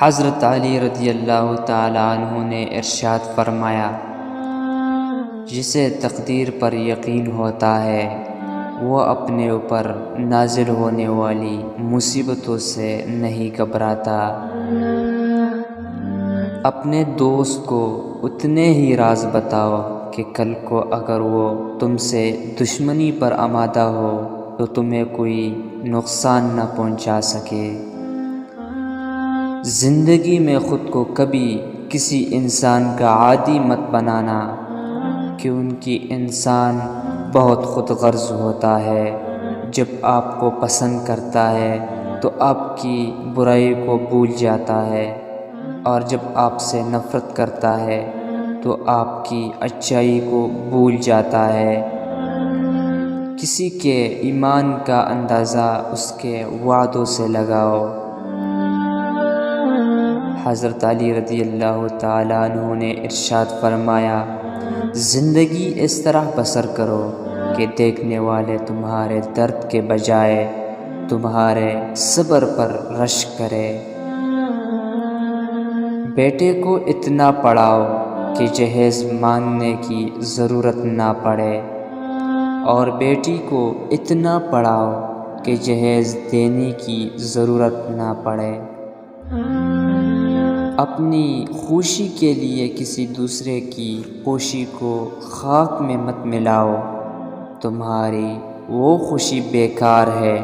حضرت علی رضی اللہ تعالیٰ عنہ نے ارشاد فرمایا، جسے تقدیر پر یقین ہوتا ہے وہ اپنے اوپر نازل ہونے والی مصیبتوں سے نہیں گھبراتا۔ اپنے دوست کو اتنے ہی راز بتاؤ کہ کل کو اگر وہ تم سے دشمنی پر آمادہ ہو تو تمہیں کوئی نقصان نہ پہنچا سکے۔ زندگی میں خود کو کبھی کسی انسان کا عادی مت بنانا، کیونکہ انسان بہت خود غرض ہوتا ہے۔ جب آپ کو پسند کرتا ہے تو آپ کی برائی کو بھول جاتا ہے، اور جب آپ سے نفرت کرتا ہے تو آپ کی اچائی کو بھول جاتا ہے۔ کسی کے ایمان کا اندازہ اس کے وعدوں سے لگاؤ۔ حضرت علی رضی اللہ تعالیٰ عنہ نے ارشاد فرمایا، زندگی اس طرح بسر کرو کہ دیکھنے والے تمہارے درد کے بجائے تمہارے صبر پر رشک کرے۔ بیٹے کو اتنا پڑھاؤ کہ جہیز مانگنے کی ضرورت نہ پڑے، اور بیٹی کو اتنا پڑھاؤ کہ جہیز دینے کی ضرورت نہ پڑے۔ اپنی خوشی کے لیے کسی دوسرے کی خوشی کو خاک میں مت ملاؤ۔ تمہاری وہ خوشی بیکار ہے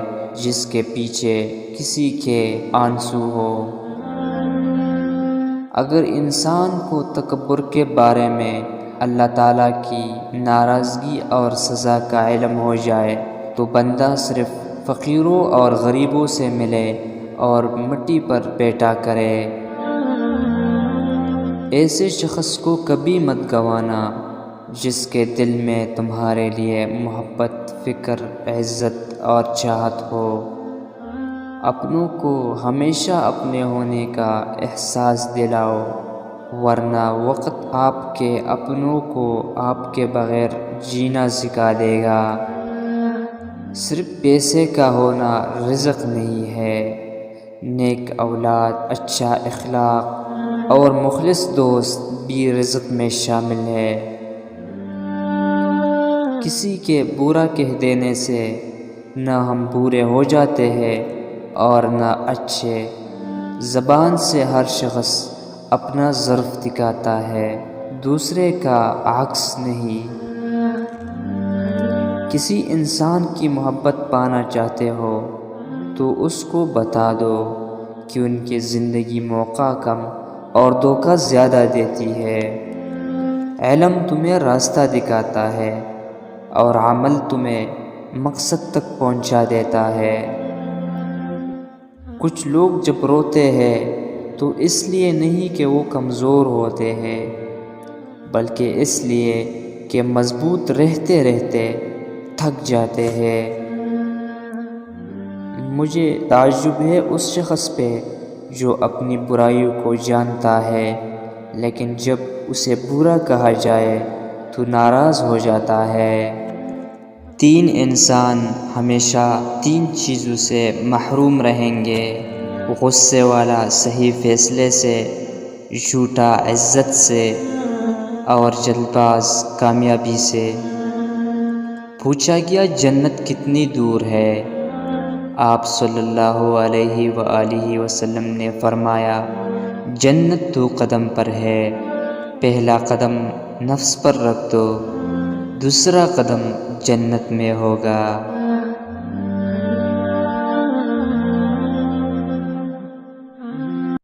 جس کے پیچھے کسی کے آنسو ہو۔ اگر انسان کو تکبر کے بارے میں اللہ تعالیٰ کی ناراضگی اور سزا کا علم ہو جائے تو بندہ صرف فقیروں اور غریبوں سے ملے اور مٹی پر بیٹھا کرے۔ ایسے شخص کو کبھی مت گنوانا جس کے دل میں تمہارے لیے محبت، فکر، عزت اور چاہت ہو۔ اپنوں کو ہمیشہ اپنے ہونے کا احساس دلاؤ، ورنہ وقت آپ کے اپنوں کو آپ کے بغیر جینا سکھا دے گا۔ صرف پیسے کا ہونا رزق نہیں ہے، نیک اولاد، اچھا اخلاق اور مخلص دوست بھی رزق میں شامل ہے۔ کسی کے برا کہہ دینے سے نہ ہم برے ہو جاتے ہیں اور نہ اچھے۔ زبان سے ہر شخص اپنا ظرف دکھاتا ہے، دوسرے کا عکس نہیں۔ کسی انسان کی محبت پانا چاہتے ہو تو اس کو بتا دو کہ ان کی زندگی موقع کم اور دھوکہ زیادہ دیتی ہے۔ علم تمہیں راستہ دکھاتا ہے اور عمل تمہیں مقصد تک پہنچا دیتا ہے۔ کچھ لوگ جب روتے ہیں تو اس لیے نہیں کہ وہ کمزور ہوتے ہیں، بلکہ اس لیے کہ مضبوط رہتے رہتے تھک جاتے ہیں۔ مجھے تعجب ہے اس شخص پہ جو اپنی برائیوں کو جانتا ہے لیکن جب اسے برا کہا جائے تو ناراض ہو جاتا ہے۔ 3 انسان ہمیشہ 3 چیزوں سے محروم رہیں گے: غصے والا صحیح فیصلے سے، جھوٹا عزت سے، اور جلد باز کامیابی سے۔ پوچھا گیا جنت کتنی دور ہے؟ آپ صلی اللہ علیہ وآلہ وسلم نے فرمایا، جنت 2 قدم پر ہے۔ پہلا قدم نفس پر رکھ دو، دوسرا قدم جنت میں ہوگا۔